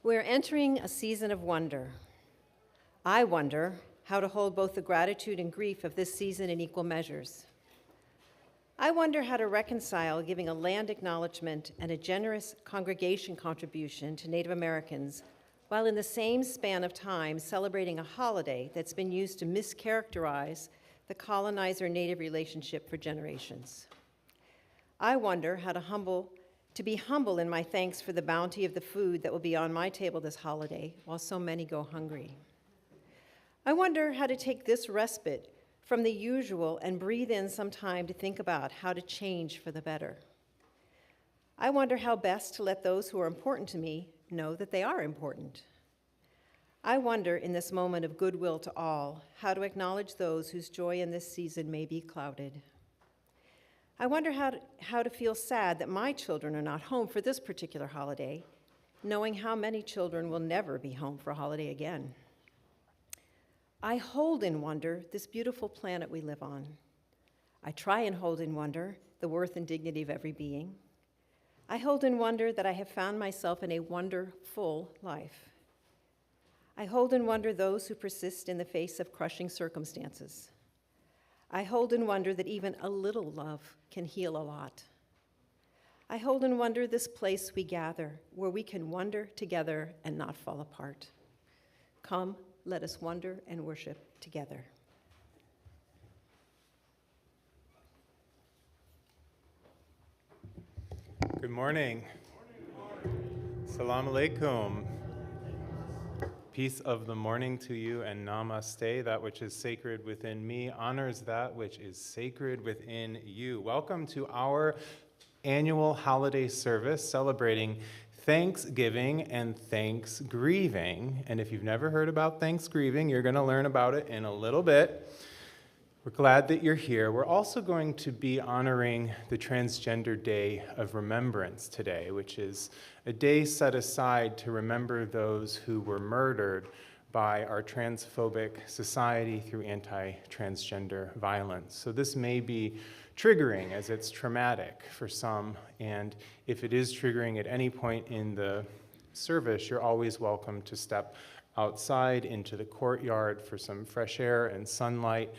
We're entering a season of wonder. I wonder how to hold both the gratitude and grief of this season in equal measures. I wonder how to reconcile giving a land acknowledgement and a generous congregation contribution to Native Americans while in the same span of time celebrating a holiday that's been used to mischaracterize the colonizer-native relationship for generations. I wonder how to be humble in my thanks for the bounty of the food that will be on my table this holiday while so many go hungry. I wonder how to take this respite from the usual and breathe in some time to think about how to change for the better. I wonder how best to let those who are important to me know that they are important. I wonder in this moment of goodwill to all, how to acknowledge those whose joy in this season may be clouded. I wonder how to feel sad that my children are not home for this particular holiday, knowing how many children will never be home for a holiday again. I hold in wonder this beautiful planet we live on. I try and hold in wonder the worth and dignity of every being. I hold in wonder that I have found myself in a wonderful life. I hold in wonder those who persist in the face of crushing circumstances. I hold in wonder that even a little love can heal a lot. I hold in wonder this place we gather, where we can wonder together and not fall apart. Come, let us wonder and worship together. Good morning. Salam alaikum. Peace of the morning to you and namaste. That which is sacred within me honors that which is sacred within you. Welcome to our annual holiday service celebrating Thanksgiving and Thanxgrieving. And if you've never heard about Thanksgrieving, you're going to learn about it in a little bit. We're glad that you're here. We're also going to be honoring the Transgender Day of Remembrance today, which is a day set aside to remember those who were murdered by our transphobic society through anti-transgender violence. So this may be triggering as it's traumatic for some, and if it is triggering at any point in the service, you're always welcome to step outside into the courtyard for some fresh air and sunlight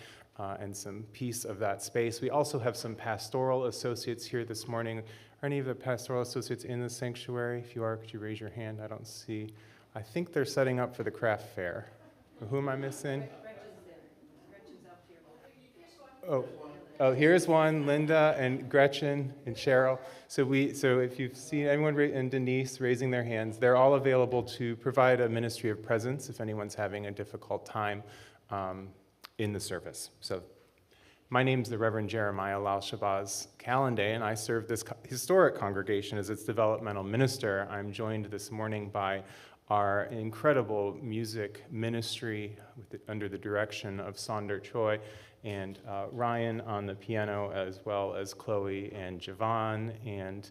and some piece of that space. We also have some pastoral associates here this morning. Are any of the pastoral associates in the sanctuary? If you are, could you raise your hand? I don't see. I think they're setting up for the craft fair. Who am I missing? Gretchen's up here. Oh, here's one, Linda and Gretchen and Cheryl. So if you've seen anyone and Denise raising their hands, they're all available to provide a ministry of presence if anyone's having a difficult time in the service. So my name's the Reverend Jeremiah Lal Shabazz Callanday, and I serve this historic congregation as its developmental minister. I'm joined this morning by our incredible music ministry under the direction of Sonder Choi and Ryan on the piano, as well as Chloe and Javon, and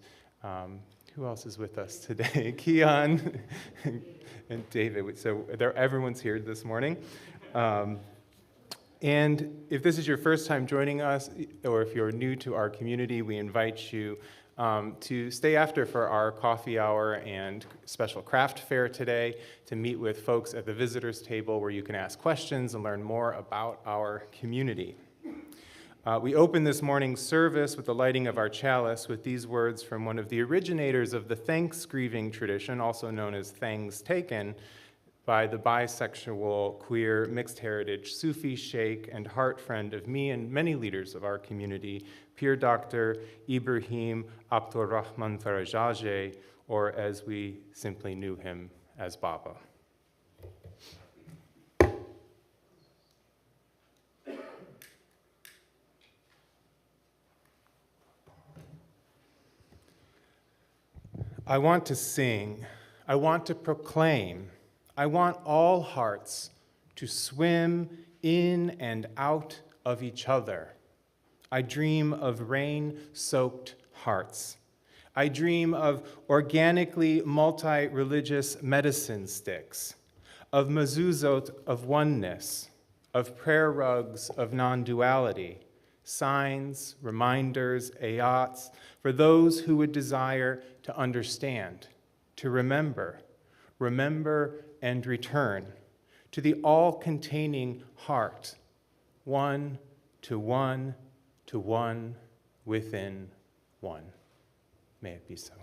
who else is with us today? Keon and David. So everyone's here this morning. And if this is your first time joining us, or if you're new to our community, we invite you to stay after for our coffee hour and special craft fair today to meet with folks at the visitors table where you can ask questions and learn more about our community. We open this morning's service with the lighting of our chalice with these words from one of the originators of the Thanxgrieving tradition, also known as Thangs Taken, by the bisexual, queer, mixed heritage, Sufi sheikh and heart friend of me and many leaders of our community, Peer Dr. Ibrahim Abdulrahman Farajaje, or as we simply knew him as Baba. I want to sing, I want to proclaim, I want all hearts to swim in and out of each other. I dream of rain-soaked hearts. I dream of organically multi-religious medicine sticks, of mezuzot of oneness, of prayer rugs of non-duality, signs, reminders, ayats, for those who would desire to understand, to remember, remember and return to the all-containing heart, one to one to one within one. May it be so.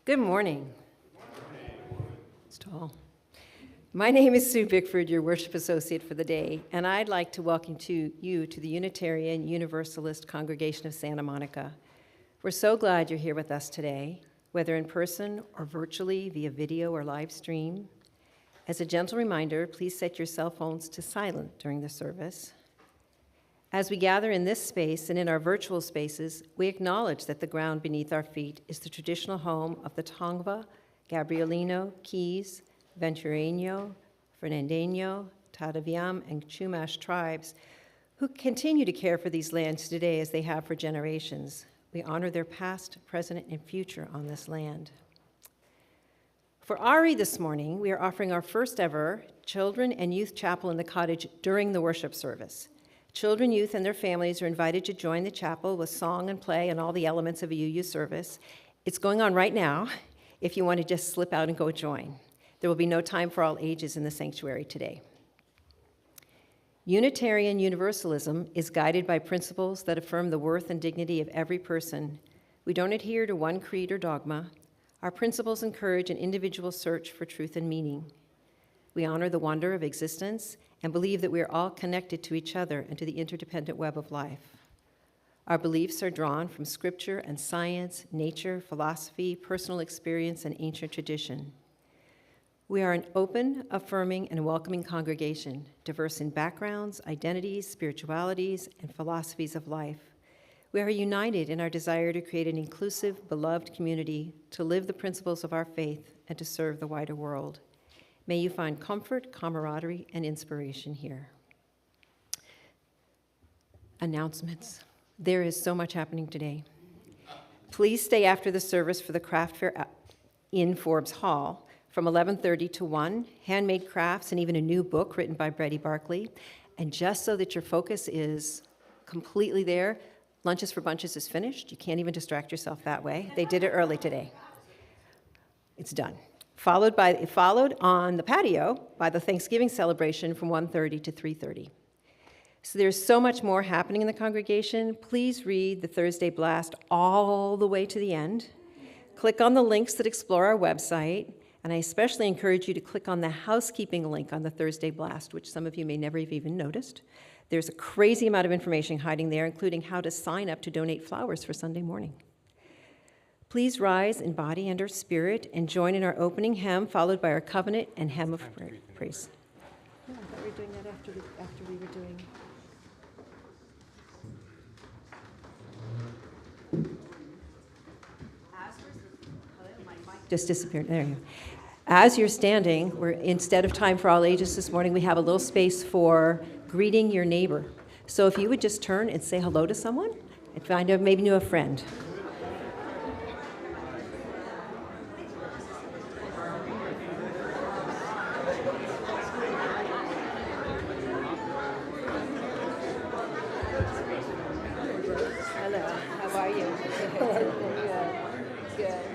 Good morning. It's tall. My name is Sue Bickford, your worship associate for the day, and I'd like to welcome you to the Unitarian Universalist Congregation of Santa Monica. We're so glad you're here with us today, whether in person or virtually via video or live stream. As a gentle reminder, please set your cell phones to silent during the service. As we gather in this space and in our virtual spaces, we acknowledge that the ground beneath our feet is the traditional home of the Tongva, Gabrielino, Keys, Ventureño, Fernandeño, Tataviam, and Chumash tribes, who continue to care for these lands today as they have for generations. We honor their past, present, and future on this land. For Ari this morning, we are offering our first ever children and youth chapel in the cottage during the worship service. Children, youth, and their families are invited to join the chapel with song and play and all the elements of a UU service. It's going on right now if you want to just slip out and go join. There will be no time for all ages in the sanctuary today. Unitarian Universalism is guided by principles that affirm the worth and dignity of every person. We don't adhere to one creed or dogma. Our principles encourage an individual search for truth and meaning. We honor the wonder of existence and believe that we are all connected to each other and to the interdependent web of life. Our beliefs are drawn from scripture and science, nature, philosophy, personal experience, and ancient tradition. We are an open, affirming, and welcoming congregation, diverse in backgrounds, identities, spiritualities, and philosophies of life. We are united in our desire to create an inclusive, beloved community, to live the principles of our faith, and to serve the wider world. May you find comfort, camaraderie, and inspiration here. Announcements. There is so much happening today. Please stay after the service for the craft fair in Forbes Hall from 11:30 to 1, handmade crafts and even a new book written by Brady Barkley. And just so that your focus is completely there, Lunches for Bunches is finished. You can't even distract yourself that way. They did it early today. It's done. Followed on the patio by the Thanksgiving celebration from 1:30 to 3:30. So there's so much more happening in the congregation. Please read the Thursday Blast all the way to the end. Click on the links that explore our website, and I especially encourage you to click on the housekeeping link on the Thursday Blast, which some of you may never have even noticed. There's a crazy amount of information hiding there, including how to sign up to donate flowers for Sunday morning. Please rise in body and our spirit and join in our opening hymn, followed by our covenant and hymn of praise. Yeah, I thought we were doing that after we were doing... Just disappeared. There you go. As you're standing, instead of time for all ages this morning, we have a little space for greeting your neighbor. So if you would just turn and say hello to someone and find out maybe a friend. Hello, how are you? Good.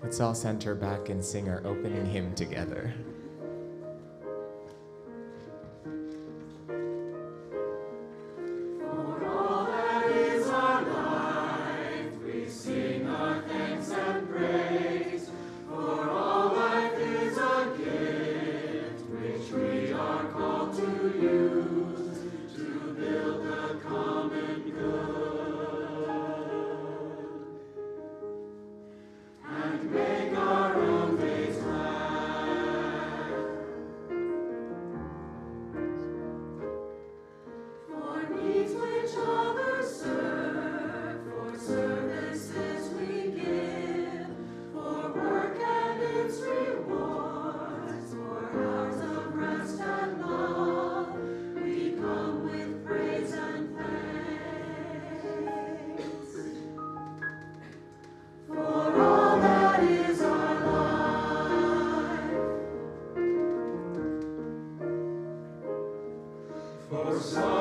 Let's all center back and sing our opening hymn together.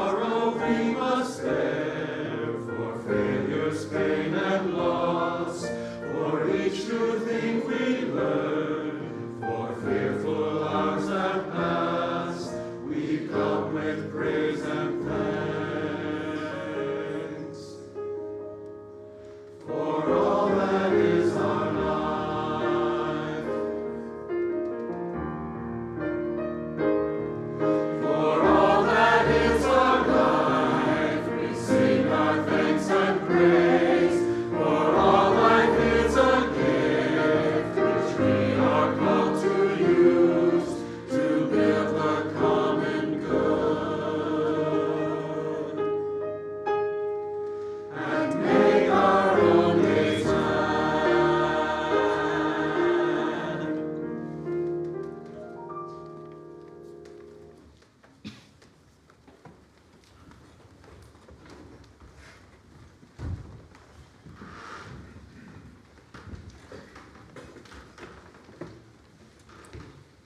sorrow we must bear, for failures, pain, and loss, for each new thing we learn, for fearful hours that pass, we come with praise and thanks. For all that is our life, for all that is our life, we sing our thanks and praise. For all life is a gift which we are called to use to build the common good and make our own days glad.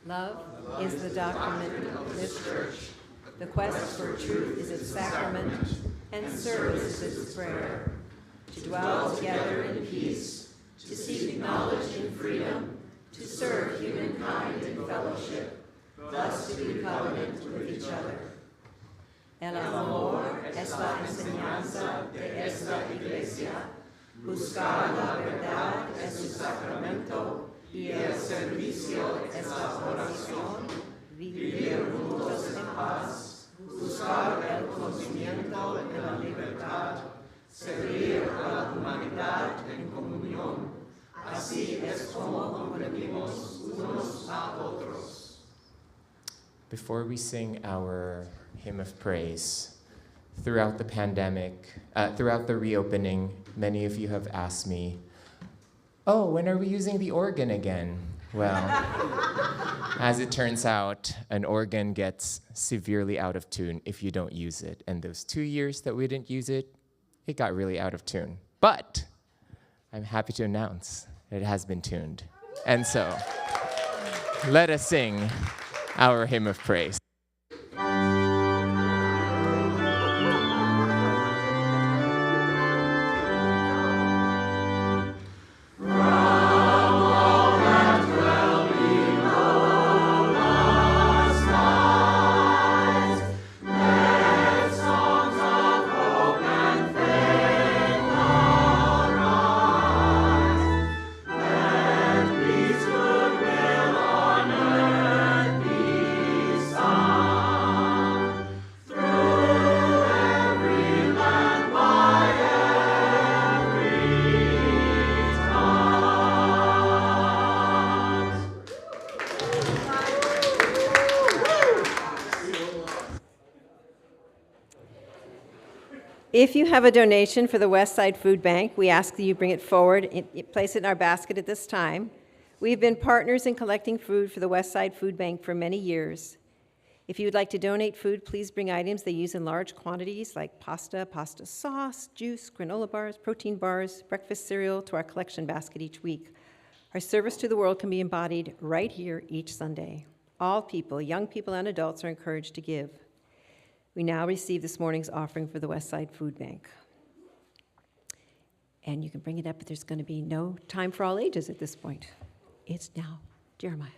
Love is the document of this church. The quest for truth is its sacrament, and service is its prayer. To dwell together in peace, to seek knowledge in freedom, to serve humankind in fellowship, thus to be covenant with each other. El amor es la enseñanza de esta iglesia. Buscar la verdad es su sacramento, y el servicio es la oración. Vivir juntos en paz, buscar el conocimiento de la libertad, servir a la humanidad en comunión. Así es como comprendimos unos a otros. Before we sing our hymn of praise, throughout the pandemic, throughout the reopening, many of you have asked me, oh, when are we using the organ again? Well, as it turns out, an organ gets severely out of tune if you don't use it. And those 2 years that we didn't use it, it got really out of tune. But I'm happy to announce that it has been tuned. And so, let us sing our hymn of praise. If you have a donation for the Westside Food Bank, we ask that you bring it forward, place it in our basket at this time. We've been partners in collecting food for the Westside Food Bank for many years. If you would like to donate food, please bring items they use in large quantities like pasta, pasta sauce, juice, granola bars, protein bars, breakfast cereal to our collection basket each week. Our service to the world can be embodied right here each Sunday. All people, young people and adults, are encouraged to give. We now receive this morning's offering for the Westside Food Bank. And you can bring it up, but there's going to be no time for all ages at this point. It's now Jeremiah.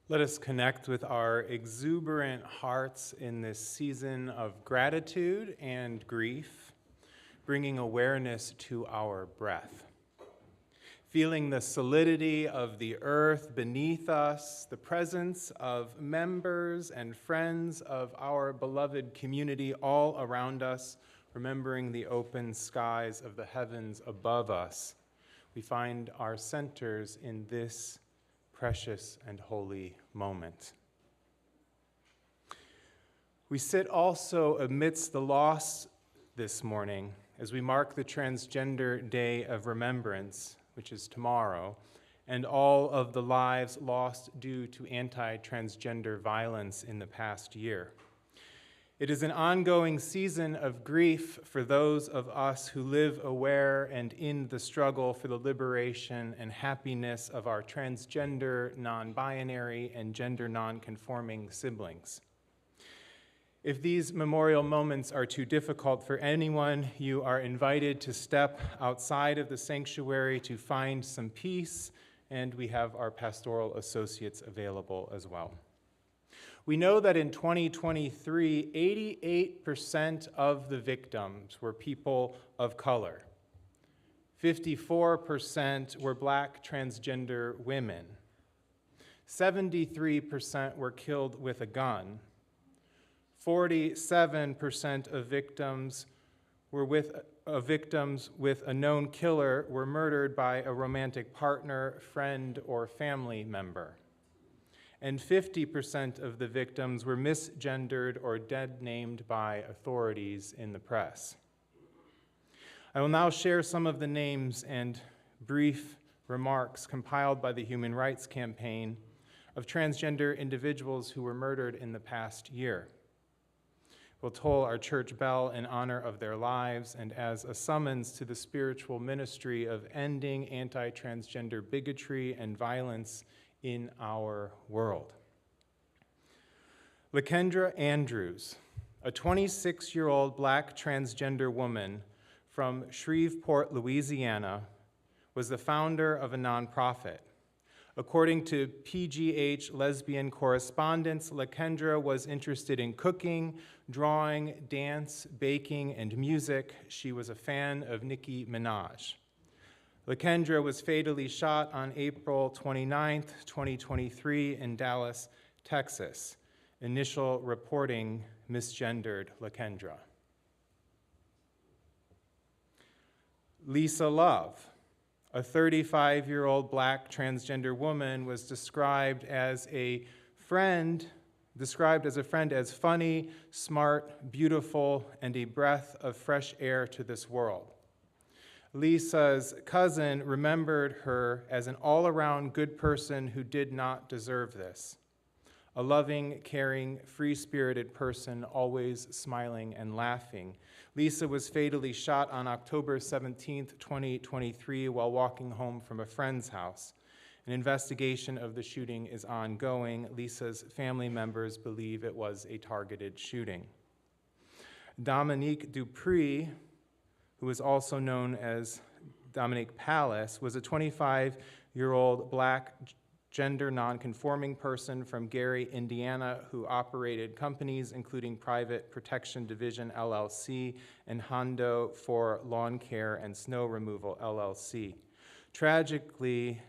Let us connect with our exuberant hearts in this season of gratitude and grief, bringing awareness to our breath. Feeling the solidity of the earth beneath us, the presence of members and friends of our beloved community all around us, remembering the open skies of the heavens above us, we find our centers in this precious and holy moment. We sit also amidst the loss this morning as we mark the Transgender Day of Remembrance, which is tomorrow, and all of the lives lost due to anti-transgender violence in the past year. It is an ongoing season of grief for those of us who live aware and in the struggle for the liberation and happiness of our transgender, non-binary, and gender non-conforming siblings. If these memorial moments are too difficult for anyone, you are invited to step outside of the sanctuary to find some peace, and we have our pastoral associates available as well. We know that in 2023, 88% of the victims were people of color. 54% were Black transgender women. 73% were killed with a gun. 47% of victims with a known killer were murdered by a romantic partner, friend, or family member. And 50% of the victims were misgendered or dead-named by authorities in the press. I will now share some of the names and brief remarks compiled by the Human Rights Campaign of transgender individuals who were murdered in the past year. We'll toll our church bell in honor of their lives and as a summons to the spiritual ministry of ending anti-transgender bigotry and violence in our world. Lakendra Andrews, a 26-year-old Black transgender woman from Shreveport, Louisiana, was the founder of a nonprofit. According to PGH Lesbian Correspondence, Lakendra was interested in cooking, drawing, dance, baking, and music. She was a fan of Nicki Minaj. Lakendra was fatally shot on April 29, 2023 in Dallas, Texas. Initial reporting misgendered Lakendra. Lisa Love, a 35-year-old Black transgender woman, was described as a friend as funny, smart, beautiful, and a breath of fresh air to this world. Lisa's cousin remembered her as an all-around good person who did not deserve this. A loving, caring, free-spirited person, always smiling and laughing. Lisa was fatally shot on October 17, 2023, while walking home from a friend's house. An investigation of the shooting is ongoing. Lisa's family members believe it was a targeted shooting. Dominique Dupree, who is also known as Dominique Palace, was a 25-year-old Black gender nonconforming person from Gary, Indiana, who operated companies including Private Protection Division, LLC, and Hondo for Lawn Care and Snow Removal, LLC. Tragically,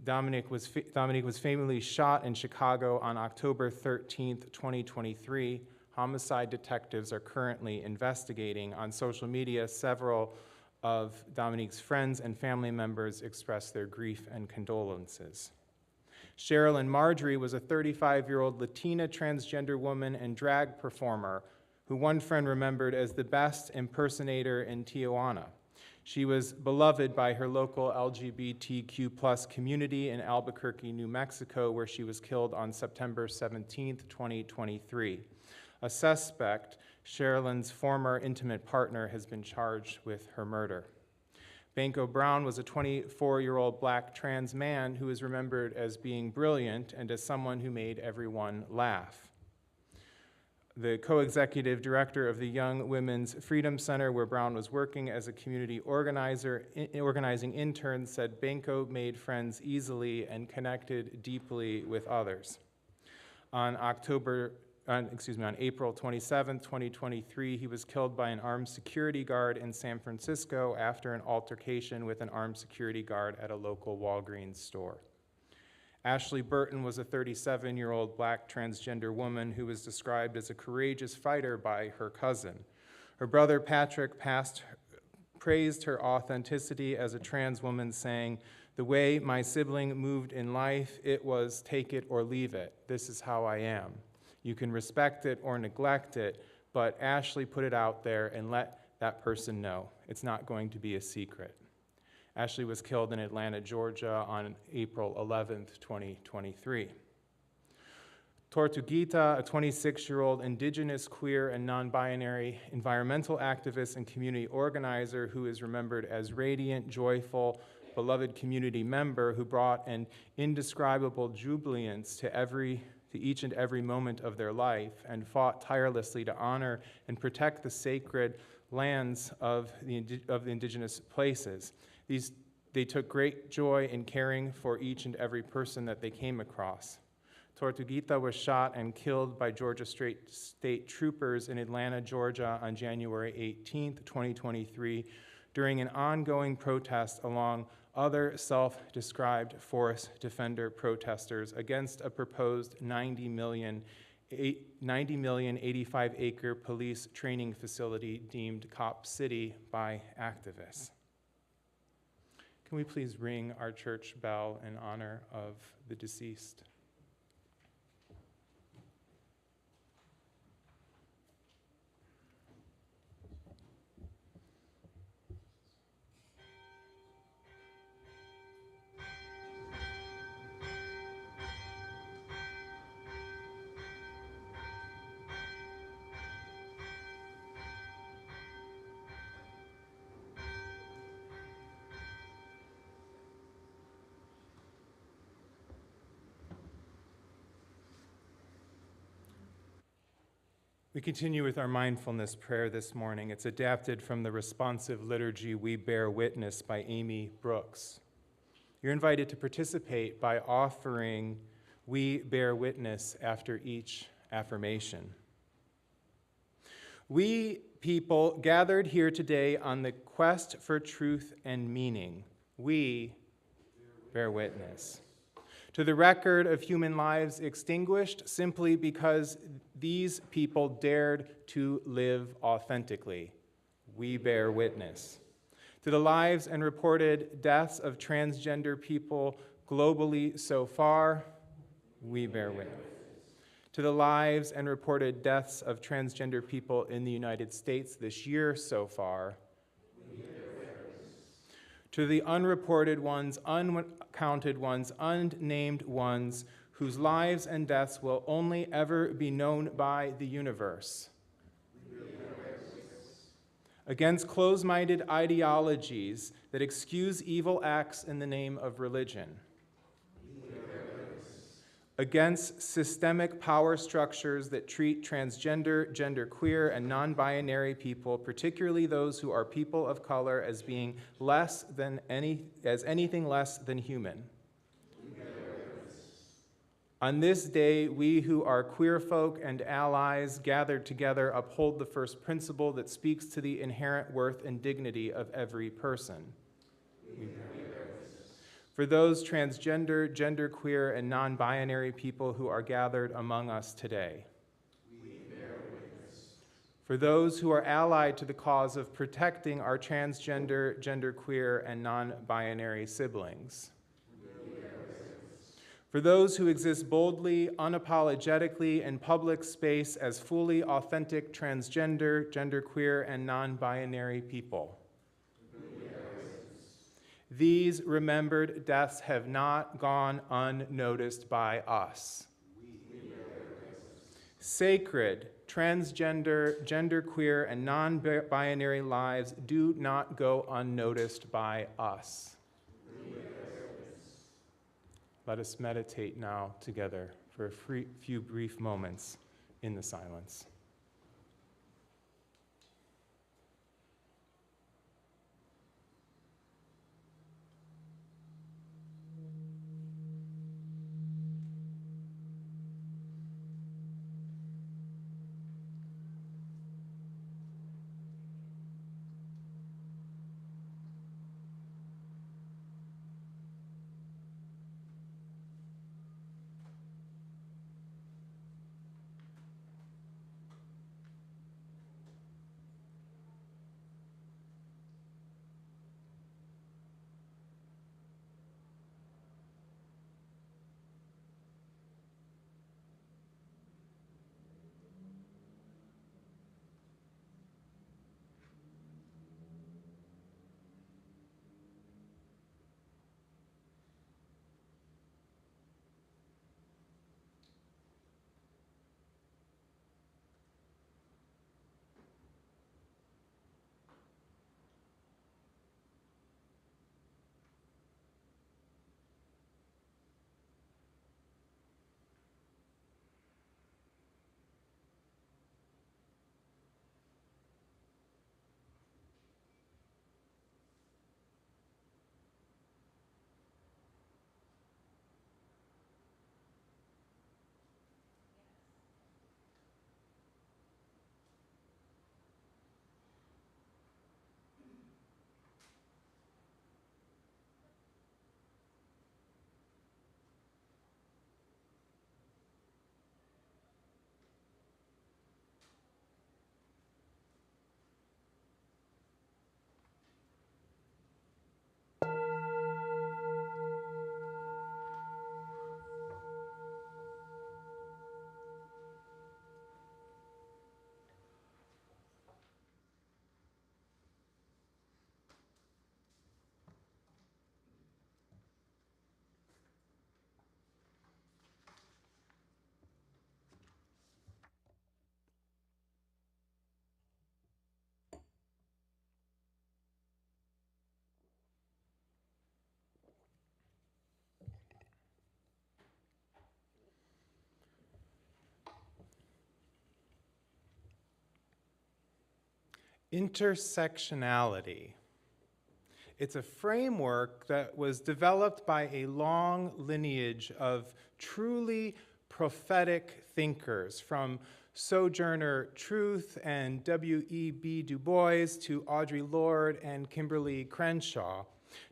Dominique was fatally shot in Chicago on October 13, 2023. Homicide detectives are currently investigating. On social media, several of Dominique's friends and family members expressed their grief and condolences. Cheryl and Marjorie was a 35-year-old Latina transgender woman and drag performer who one friend remembered as the best impersonator in Tijuana. She was beloved by her local LGBTQ+ community in Albuquerque, New Mexico, where she was killed on September 17, 2023. A suspect, Sherilyn's former intimate partner, has been charged with her murder. Banko Brown was a 24-year-old Black trans man who is remembered as being brilliant and as someone who made everyone laugh. The co-executive director of the Young Women's Freedom Center, where Brown was working as a community organizing intern, said Banko made friends easily and connected deeply with others. On April 27, 2023, he was killed by an armed security guard in San Francisco after an altercation with an armed security guard at a local Walgreens store. Ashley Burton was a 37-year-old Black transgender woman who was described as a courageous fighter by her cousin. Her brother Patrick praised her authenticity as a trans woman, saying, "The way my sibling moved in life, it was take it or leave it. This is how I am. You can respect it or neglect it, but Ashley put it out there and let that person know. It's not going to be a secret." Ashley was killed in Atlanta, Georgia on April 11, 2023. Tortuguita, a 26-year-old indigenous, queer, and non-binary environmental activist and community organizer who is remembered as radiant, joyful, beloved community member who brought an indescribable jubilance to each and every moment of their life and fought tirelessly to honor and protect the sacred lands of the indigenous places. They took great joy in caring for each and every person that they came across. Tortuguita was shot and killed by Georgia State troopers in Atlanta, Georgia on January 18, 2023, during an ongoing protest along other self-described forest defender protesters against a proposed 90 million 85-acre police training facility deemed Cop City by activists. Can we please ring our church bell in honor of the deceased? We continue with our mindfulness prayer this morning. It's adapted from the responsive liturgy, We Bear Witness by Amy Brooks. You're invited to participate by offering We Bear Witness after each affirmation. We people gathered here today on the quest for truth and meaning. We bear witness to the record of human lives extinguished simply because these people dared to live authentically. We bear witness to the lives and reported deaths of transgender people globally so far. We bear witness to the lives and reported deaths of transgender people in the United States this year so far. To the unreported ones, uncounted ones, unnamed ones, whose lives and deaths will only ever be known by the universe. Against closed-minded ideologies that excuse evil acts in the name of religion. Against systemic power structures that treat transgender, genderqueer, and non-binary people, particularly those who are people of color, as being anything less than human. On this day, we who are queer folk and allies gathered together uphold the first principle that speaks to the inherent worth and dignity of every person. For those transgender, genderqueer, and non-binary people who are gathered among us today. For those who are allied to the cause of protecting our transgender, genderqueer, and non-binary siblings. For those who exist boldly, unapologetically in public space as fully authentic transgender, genderqueer, and non-binary people. These remembered deaths have not gone unnoticed by us. Sacred, transgender, genderqueer, and non-binary lives do not go unnoticed by us. Let us meditate now together for a few brief moments in the silence. intersectionality. It's a framework that was developed by a long lineage of truly prophetic thinkers, from Sojourner Truth and W.E.B. Du Bois to Audre Lorde and Kimberly Crenshaw,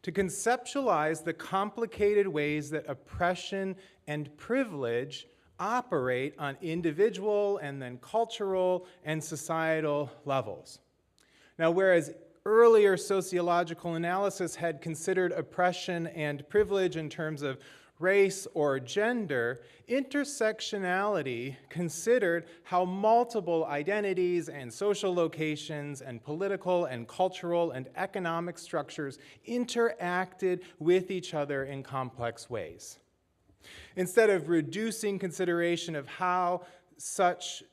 to conceptualize the complicated ways that oppression and privilege operate on individual and then cultural and societal levels. Now, whereas earlier sociological analysis had considered oppression and privilege in terms of race or gender, intersectionality considered how multiple identities and social locations and political and cultural and economic structures interacted with each other in complex ways. Instead of reducing consideration of such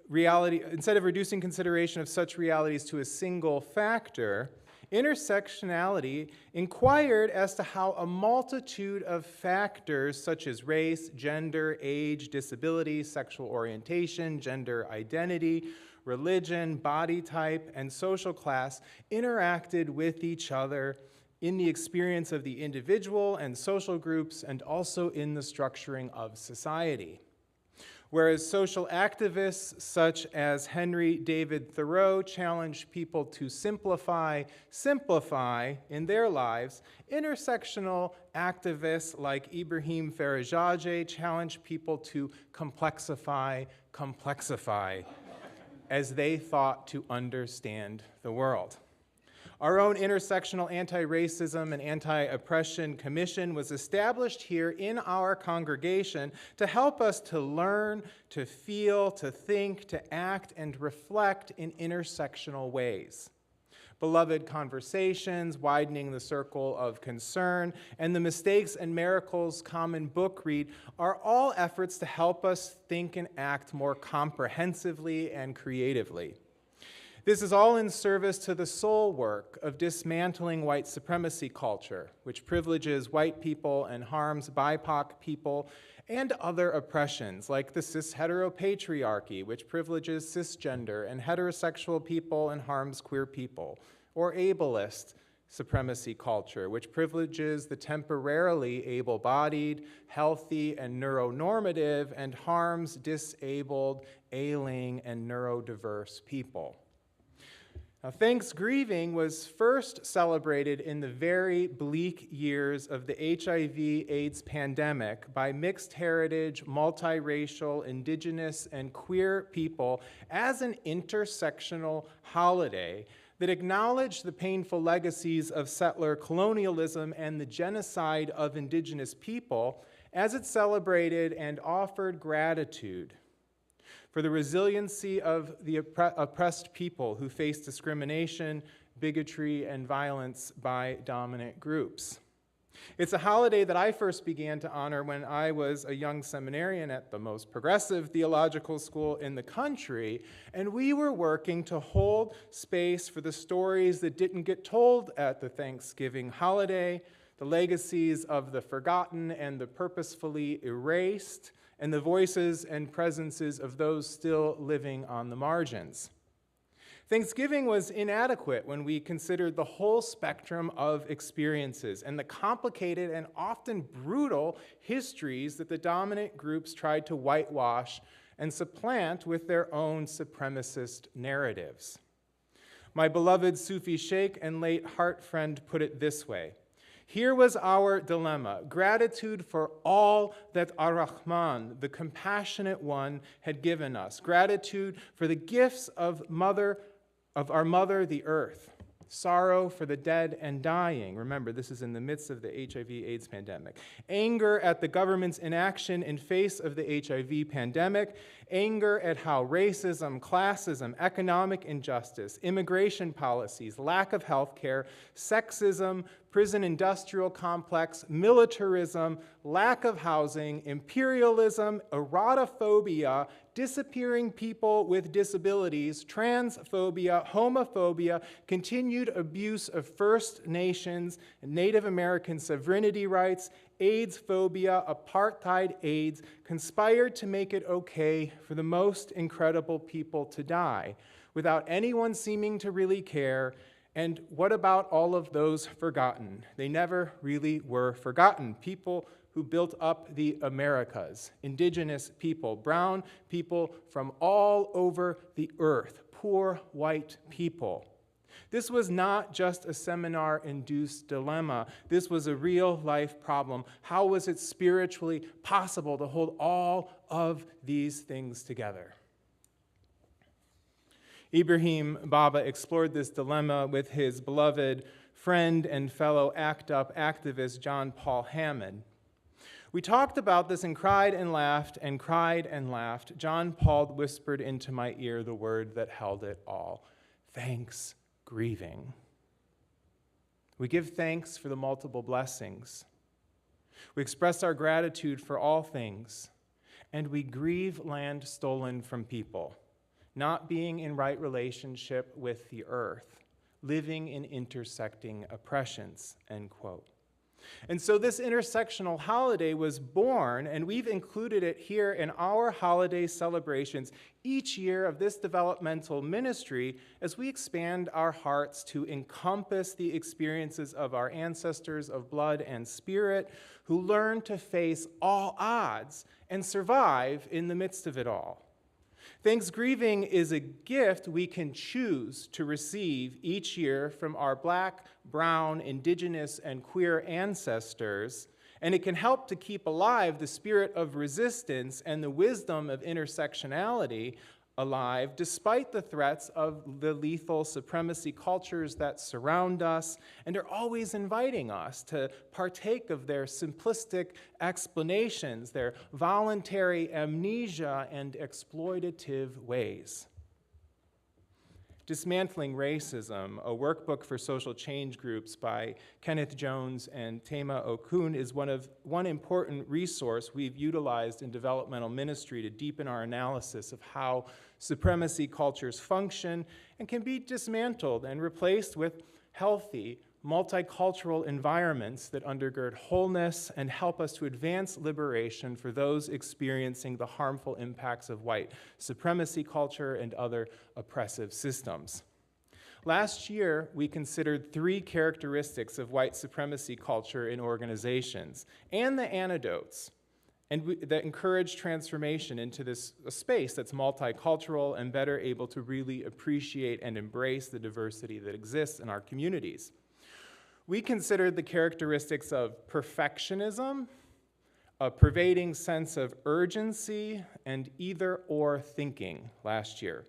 realities to a single factor, intersectionality inquired as to how a multitude of factors such as race, gender, age, disability, sexual orientation, gender identity, religion, body type, and social class interacted with each other in the experience of the individual and social groups, and also in the structuring of society. Whereas social activists such as Henry David Thoreau challenged people to simplify in their lives, intersectional activists like Ibrahim Farajadeh challenged people to complexify as they thought to understand the world. Our own Intersectional Anti-Racism and Anti-Oppression Commission was established here in our congregation to help us to learn, to feel, to think, to act, and reflect in intersectional ways. Beloved Conversations, Widening the Circle of Concern, and the Mistakes and Miracles Common Book Read are all efforts to help us think and act more comprehensively and creatively. This is all in service to the soul work of dismantling white supremacy culture, which privileges white people and harms BIPOC people, and other oppressions like the cis-heteropatriarchy, which privileges cisgender and heterosexual people and harms queer people, or ableist supremacy culture, which privileges the temporarily able-bodied, healthy, and neuronormative, and harms disabled, ailing, and neurodiverse people. Now, Thanxgrieving was first celebrated in the very bleak years of the HIV/AIDS pandemic by mixed heritage, multiracial, indigenous, and queer people as an intersectional holiday that acknowledged the painful legacies of settler colonialism and the genocide of indigenous people, as it celebrated and offered gratitude for the resiliency of the oppressed people who face discrimination, bigotry, and violence by dominant groups. It's a holiday that I first began to honor when I was a young seminarian at the most progressive theological school in the country, and we were working to hold space for the stories that didn't get told at the Thanksgiving holiday, the legacies of the forgotten and the purposefully erased, and the voices and presences of those still living on the margins. Thanksgiving was inadequate when we considered the whole spectrum of experiences and the complicated and often brutal histories that the dominant groups tried to whitewash and supplant with their own supremacist narratives. My beloved Sufi sheikh and late heart friend put it this way: here was our dilemma: gratitude for all that Ar-Rahman, the compassionate one, had given us. Gratitude for the gifts of our mother, the earth. Sorrow for the dead and dying. Remember, this is in the midst of the HIV/AIDS pandemic. Anger at the government's inaction in face of the HIV pandemic. Anger at how racism, classism, economic injustice, immigration policies, lack of health care, sexism, prison industrial complex, militarism, lack of housing, imperialism, erotophobia, disappearing people with disabilities, transphobia, homophobia, continued abuse of First Nations and Native American sovereignty rights, AIDS phobia, apartheid AIDS, conspired to make it okay for the most incredible people to die, without anyone seeming to really care. And what about all of those forgotten? They never really were forgotten. People who built up the Americas, indigenous people, brown people from all over the earth, poor white people. This was not just a seminar-induced dilemma. This was a real-life problem. How was it spiritually possible to hold all of these things together? Ibrahim Baba explored this dilemma with his beloved friend and fellow ACT UP activist John Paul Hammond. We talked about this and cried and laughed and cried and laughed. John Paul whispered into my ear the word that held it all: Thanxgrieving. We give thanks for the multiple blessings. We express our gratitude for all things, and we grieve land stolen from people, not being in right relationship with the earth, living in intersecting oppressions, end quote. And so this intersectional holiday was born, and we've included it here in our holiday celebrations each year of this developmental ministry as we expand our hearts to encompass the experiences of our ancestors of blood and spirit who learned to face all odds and survive in the midst of it all. Thanksgiving is a gift we can choose to receive each year from our Black, brown, indigenous, and queer ancestors, and it can help to keep alive the spirit of resistance and the wisdom of intersectionality alive despite the threats of the lethal supremacy cultures that surround us and are always inviting us to partake of their simplistic explanations, their voluntary amnesia and exploitative ways. Dismantling Racism, a workbook for social change groups by Kenneth Jones and Tema Okun, is one important resource we've utilized in developmental ministry to deepen our analysis of how supremacy cultures function and can be dismantled and replaced with healthy, multicultural environments that undergird wholeness and help us to advance liberation for those experiencing the harmful impacts of white supremacy culture and other oppressive systems. Last year, we considered 3 characteristics of white supremacy culture in organizations and the antidotes that encourage transformation into this space that's multicultural and better able to really appreciate and embrace the diversity that exists in our communities. We considered the characteristics of perfectionism, a pervading sense of urgency, and either-or thinking last year.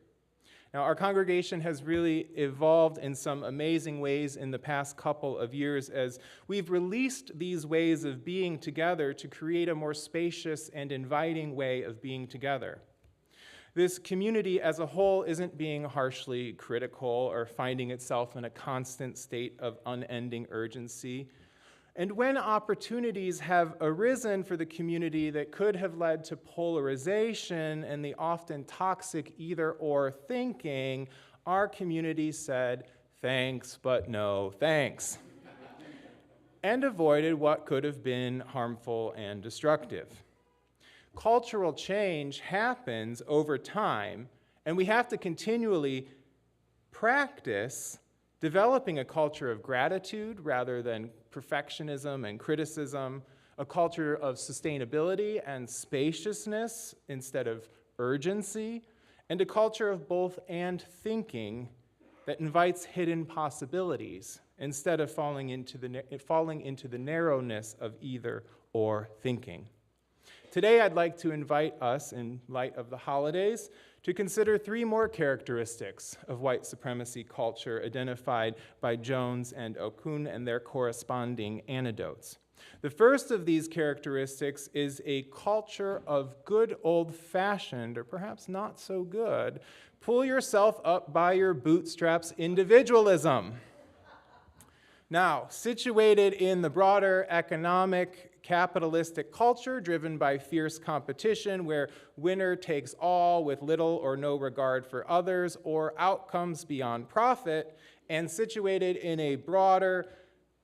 Now, our congregation has really evolved in some amazing ways in the past couple of years as we've released these ways of being together to create a more spacious and inviting way of being together. This community as a whole isn't being harshly critical or finding itself in a constant state of unending urgency. And when opportunities have arisen for the community that could have led to polarization and the often toxic either-or thinking, our community said, "Thanks, but no thanks," and avoided what could have been harmful and destructive. Cultural change happens over time, and we have to continually practice developing a culture of gratitude rather than perfectionism and criticism, a culture of sustainability and spaciousness instead of urgency, and a culture of both and thinking that invites hidden possibilities instead of falling into the narrowness of either or thinking. Today, I'd like to invite us, in light of the holidays, to consider 3 more characteristics of white supremacy culture identified by Jones and Okun and their corresponding antidotes. The first of these characteristics is a culture of good old-fashioned, or perhaps not so good, pull yourself up by your bootstraps individualism. Now, situated in the broader economic capitalistic culture driven by fierce competition where winner takes all with little or no regard for others or outcomes beyond profit, and situated in a broader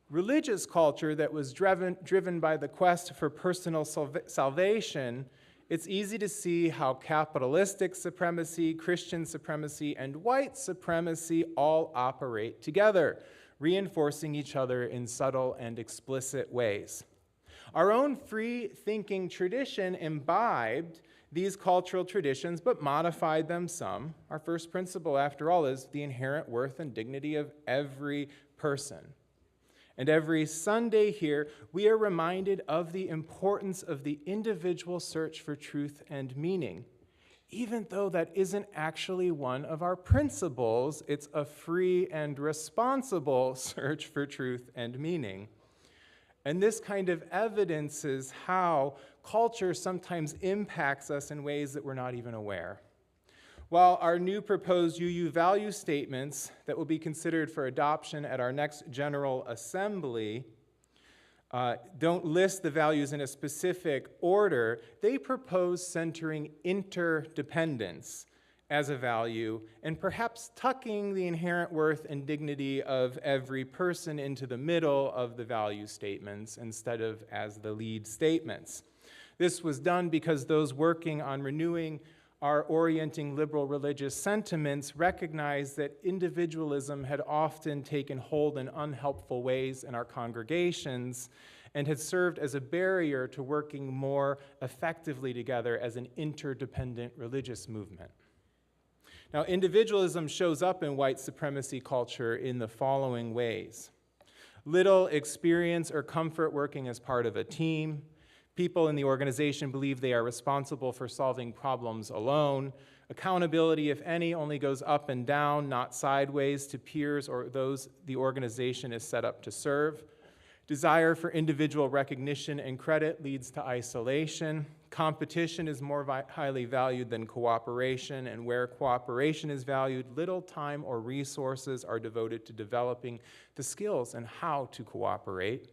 religious culture that was driven by the quest for personal salvation it's easy to see how capitalistic supremacy, Christian supremacy, and white supremacy all operate together, reinforcing each other in subtle and explicit ways. Our own free-thinking tradition imbibed these cultural traditions, but modified them some. Our first principle, after all, is the inherent worth and dignity of every person. And every Sunday here, we are reminded of the importance of the individual search for truth and meaning. Even though that isn't actually one of our principles, it's a free and responsible search for truth and meaning. And this kind of evidences how culture sometimes impacts us in ways that we're not even aware. While our new proposed UU value statements that will be considered for adoption at our next General Assembly don't list the values in a specific order, they propose centering interdependence as a value and perhaps tucking the inherent worth and dignity of every person into the middle of the value statements instead of as the lead statements. This was done because those working on renewing our orienting liberal religious sentiments recognized that individualism had often taken hold in unhelpful ways in our congregations and had served as a barrier to working more effectively together as an interdependent religious movement. Now, individualism shows up in white supremacy culture in the following ways. Little experience or comfort working as part of a team. People in the organization believe they are responsible for solving problems alone. Accountability, if any, only goes up and down, not sideways to peers or those the organization is set up to serve. Desire for individual recognition and credit leads to isolation. Competition is more highly valued than cooperation, and where cooperation is valued, little time or resources are devoted to developing the skills and how to cooperate.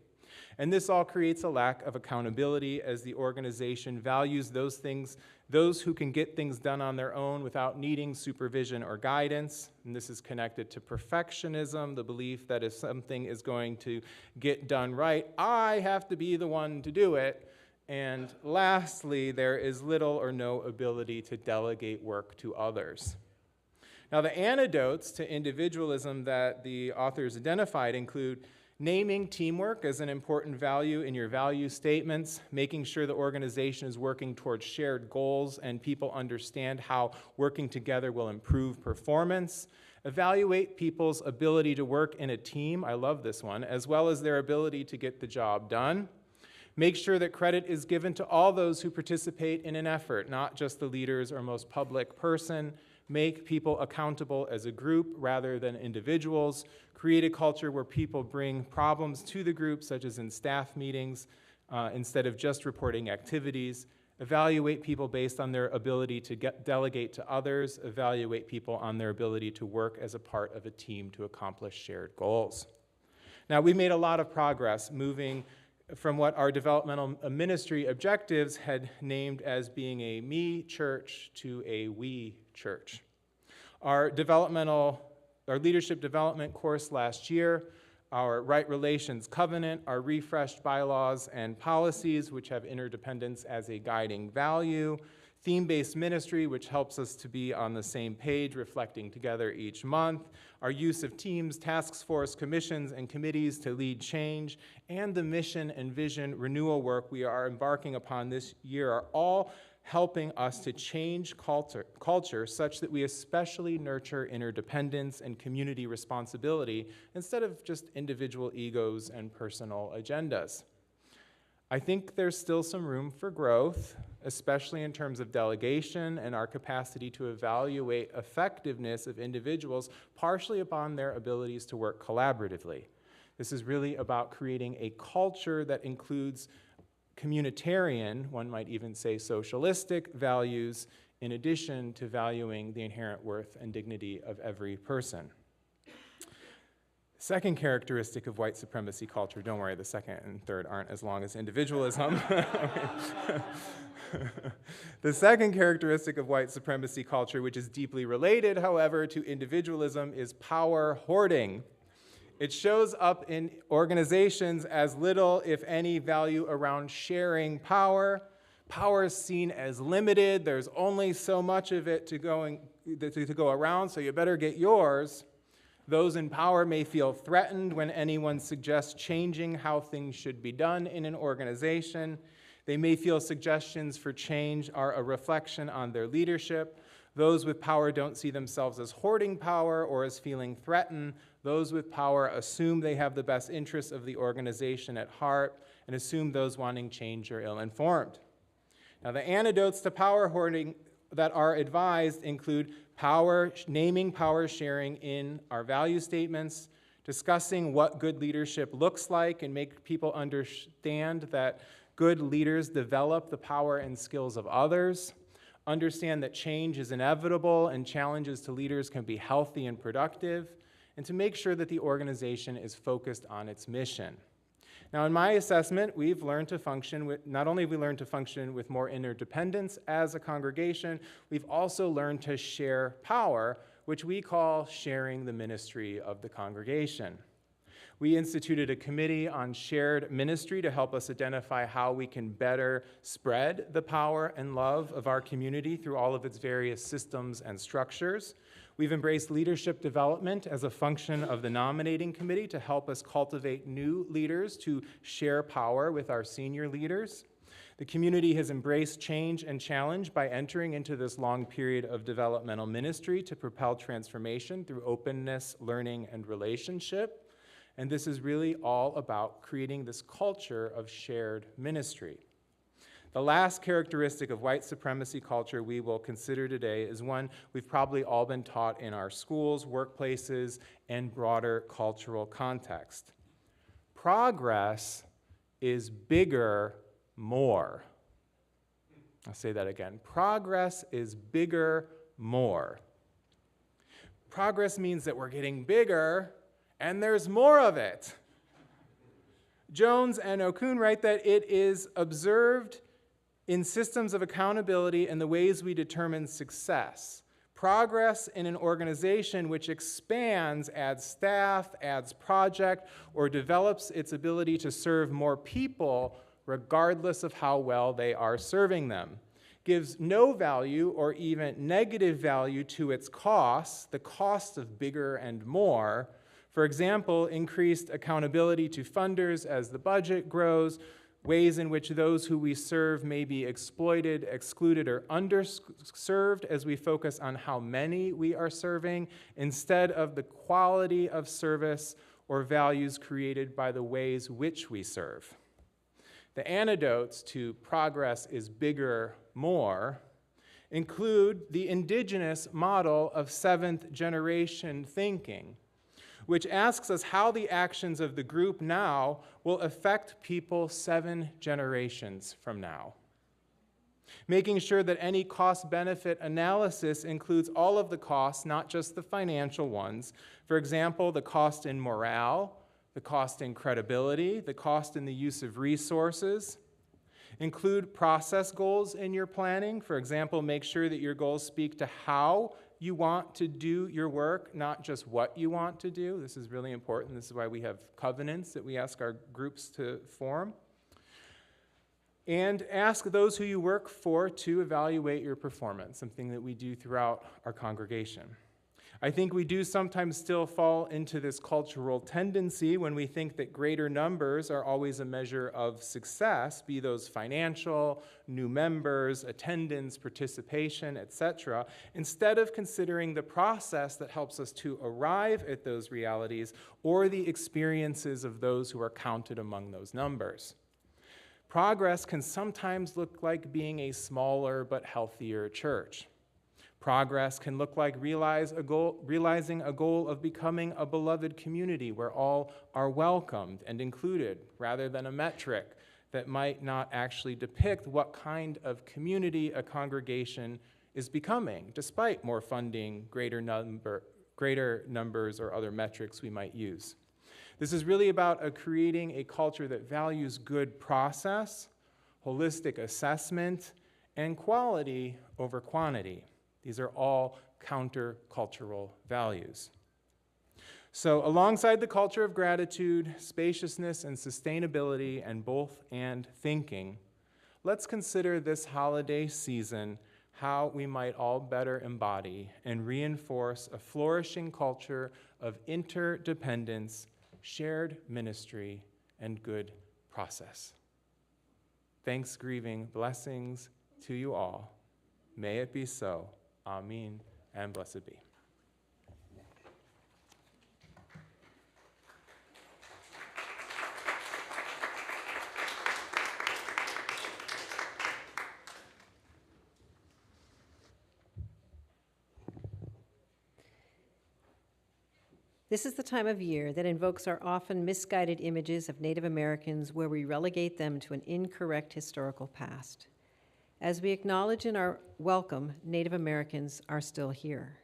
And this all creates a lack of accountability as the organization values those who can get things done on their own without needing supervision or guidance. And this is connected to perfectionism, the belief that if something is going to get done right, I have to be the one to do it. And lastly, there is little or no ability to delegate work to others. Now, the antidotes to individualism that the authors identified include naming teamwork as an important value in your value statements, making sure the organization is working towards shared goals and people understand how working together will improve performance. Evaluate people's ability to work in a team, I love this one, as well as their ability to get the job done. Make sure that credit is given to all those who participate in an effort, not just the leaders or most public person. Make people accountable as a group rather than individuals. Create a culture where people bring problems to the group, such as in staff meetings, instead of just reporting activities. Evaluate people based on their ability to delegate to others. Evaluate people on their ability to work as a part of a team to accomplish shared goals. Now, we made a lot of progress moving from what our developmental ministry objectives had named as being a me church to a we church. Our leadership development course last year, our Right Relations Covenant, our refreshed bylaws and policies, which have interdependence as a guiding value, theme-based ministry, which helps us to be on the same page, reflecting together each month, our use of teams, task force, commissions, and committees to lead change, and the mission and vision renewal work we are embarking upon this year are all helping us to change culture such that we especially nurture interdependence and community responsibility instead of just individual egos and personal agendas. I think there's still some room for growth, especially in terms of delegation and our capacity to evaluate effectiveness of individuals partially upon their abilities to work collaboratively. This is really about creating a culture that includes communitarian, one might even say socialistic, values in addition to valuing the inherent worth and dignity of every person. Second characteristic of white supremacy culture, don't worry, the second and third aren't as long as individualism. The second characteristic of white supremacy culture, which is deeply related, however, to individualism, is power hoarding. It shows up in organizations as little, if any, value around sharing power. Power is seen as limited. There's only so much of it to go around, so you better get yours. Those in power may feel threatened when anyone suggests changing how things should be done in an organization. They may feel suggestions for change are a reflection on their leadership. Those with power don't see themselves as hoarding power or as feeling threatened. Those with power assume they have the best interests of the organization at heart and assume those wanting change are ill-informed. Now, the antidotes to power hoarding that are advised include naming power sharing in our value statements, discussing what good leadership looks like and make people understand that good leaders develop the power and skills of others, understand that change is inevitable and challenges to leaders can be healthy and productive, and to make sure that the organization is focused on its mission. Now, in my assessment, we've learned to function with, not only have we learned to function with more interdependence as a congregation, we've also learned to share power, which we call sharing the ministry of the congregation. We instituted a committee on shared ministry to help us identify how we can better spread the power and love of our community through all of its various systems and structures. We've embraced leadership development as a function of the nominating committee to help us cultivate new leaders to share power with our senior leaders. The community has embraced change and challenge by entering into this long period of developmental ministry to propel transformation through openness, learning, and relationship. And this is really all about creating this culture of shared ministry. The last characteristic of white supremacy culture we will consider today is one we've probably all been taught in our schools, workplaces, and broader cultural context. Progress is bigger, more. I'll say that again. Progress is bigger, more. Progress means that we're getting bigger and there's more of it. Jones and Okun write that it is observed in systems of accountability and the ways we determine success. Progress in an organization which expands, adds staff, adds project, or develops its ability to serve more people regardless of how well they are serving them, gives no value or even negative value to its costs, the cost of bigger and more. For example, increased accountability to funders as the budget grows, ways in which those who we serve may be exploited, excluded, or underserved as we focus on how many we are serving instead of the quality of service or values created by the ways which we serve. The antidotes to progress is bigger, more include the indigenous model of seventh generation thinking, which asks us how the actions of the group now will affect people 7 generations from now. Making sure that any cost-benefit analysis includes all of the costs, not just the financial ones. For example, the cost in morale, the cost in credibility, the cost in the use of resources. Include process goals in your planning. For example, make sure that your goals speak to how you want to do your work, not just what you want to do. This is really important. This is why we have covenants that we ask our groups to form. And ask those who you work for to evaluate your performance, something that we do throughout our congregation. I think we do sometimes still fall into this cultural tendency when we think that greater numbers are always a measure of success, be those financial, new members, attendance, participation, etc., instead of considering the process that helps us to arrive at those realities or the experiences of those who are counted among those numbers. Progress can sometimes look like being a smaller but healthier church. Progress can look like realizing a goal of becoming a beloved community where all are welcomed and included, rather than a metric that might not actually depict what kind of community a congregation is becoming, despite more funding, greater numbers, or other metrics we might use. This is really about creating a culture that values good process, holistic assessment, and quality over quantity. These are all countercultural values. So alongside the culture of gratitude, spaciousness, and sustainability, and both and thinking, let's consider this holiday season how we might all better embody and reinforce a flourishing culture of interdependence, shared ministry, and good process. Thanksgiving blessings to you all. May it be so. Amen, and blessed be. This is the time of year that invokes our often misguided images of Native Americans where we relegate them to an incorrect historical past. As we acknowledge in our welcome, Native Americans are still here.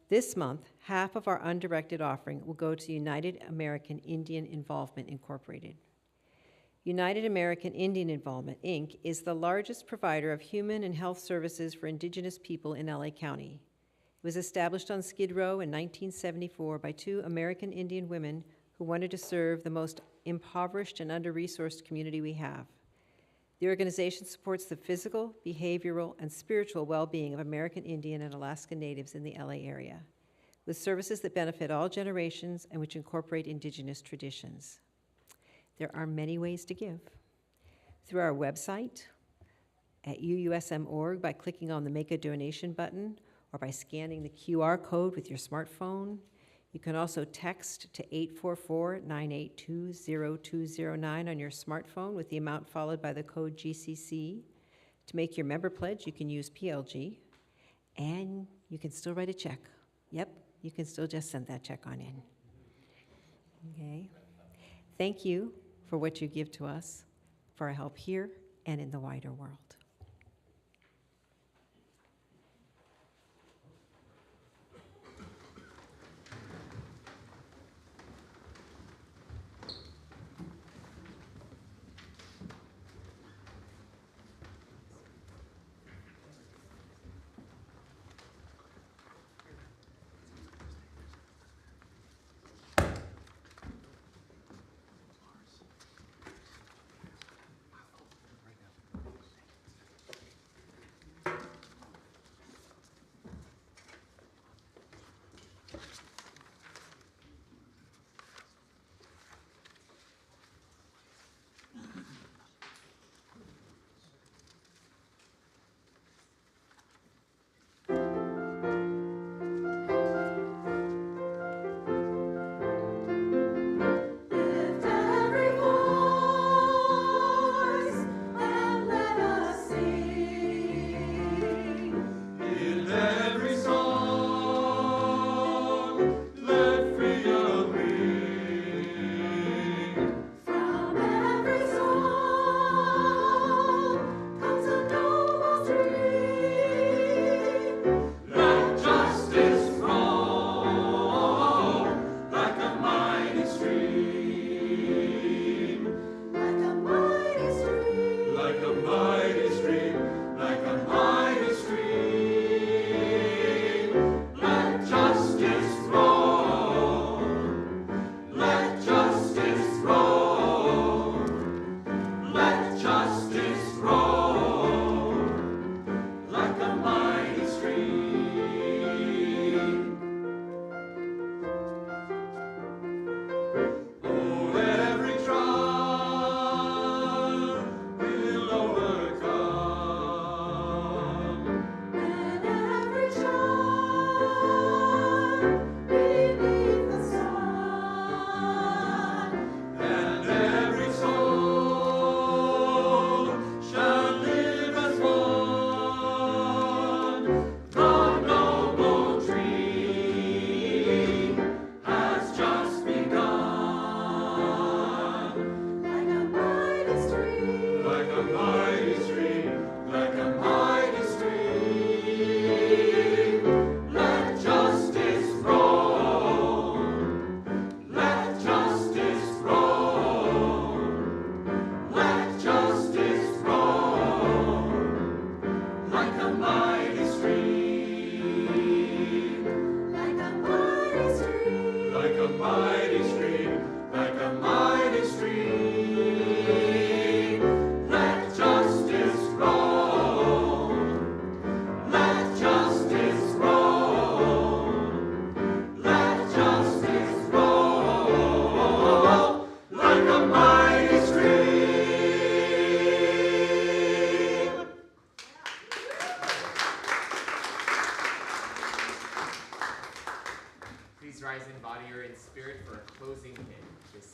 This month, half of our undirected offering will go to United American Indian Involvement Incorporated. United American Indian Involvement, Inc. is the largest provider of human and health services for Indigenous people in LA County. It was established on Skid Row in 1974 by two American Indian women who wanted to serve the most impoverished and under-resourced community we have. The organization supports the physical, behavioral, and spiritual well-being of American Indian and Alaska Natives in the LA area, with services that benefit all generations and which incorporate Indigenous traditions. There are many ways to give. Through our website at uusm.org by clicking on the Make a Donation button, or by scanning the QR code with your smartphone. You can also text to 844-982-0209 on your smartphone with the amount followed by the code GCC. To make your member pledge, you can use PLG, and you can still write a check. Yep, you can still just send that check on in. Okay. Thank you for what you give to us for our help here and in the wider world.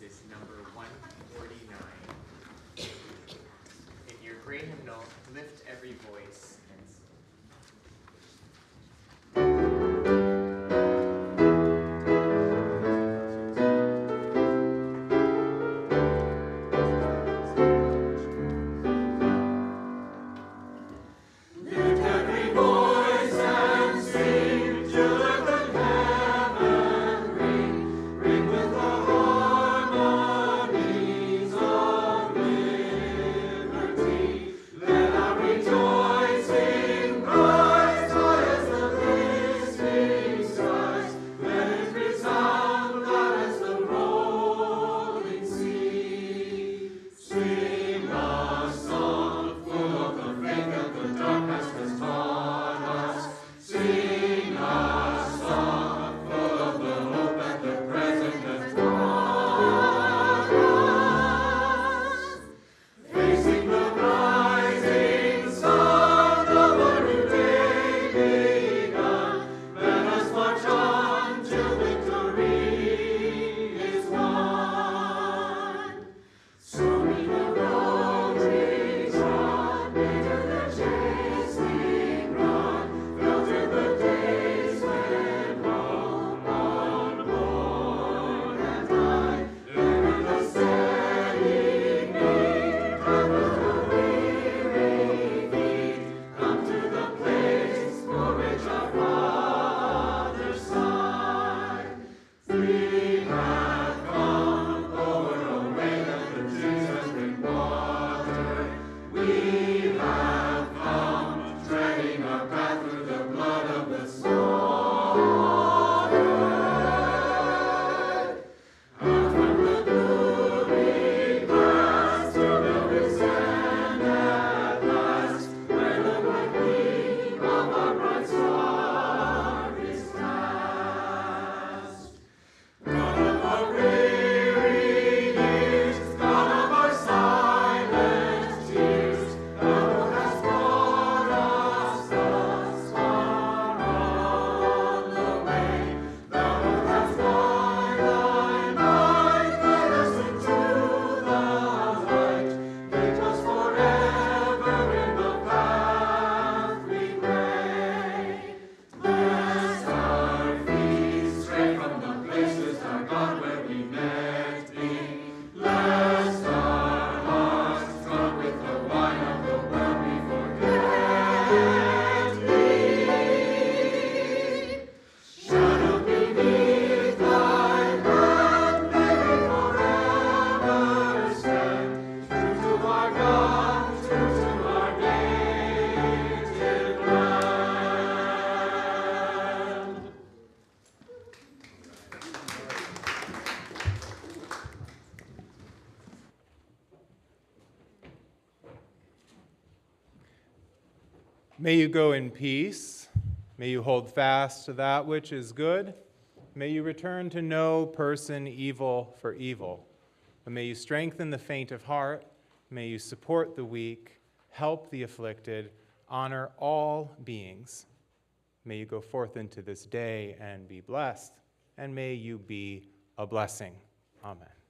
is number 149. In your gray hymnal, lift every voice and sing. May you go in peace. May you hold fast to that which is good. May you return to no person evil for evil. But may you strengthen the faint of heart. May you support the weak, help the afflicted, honor all beings. May you go forth into this day and be blessed, and may you be a blessing. Amen.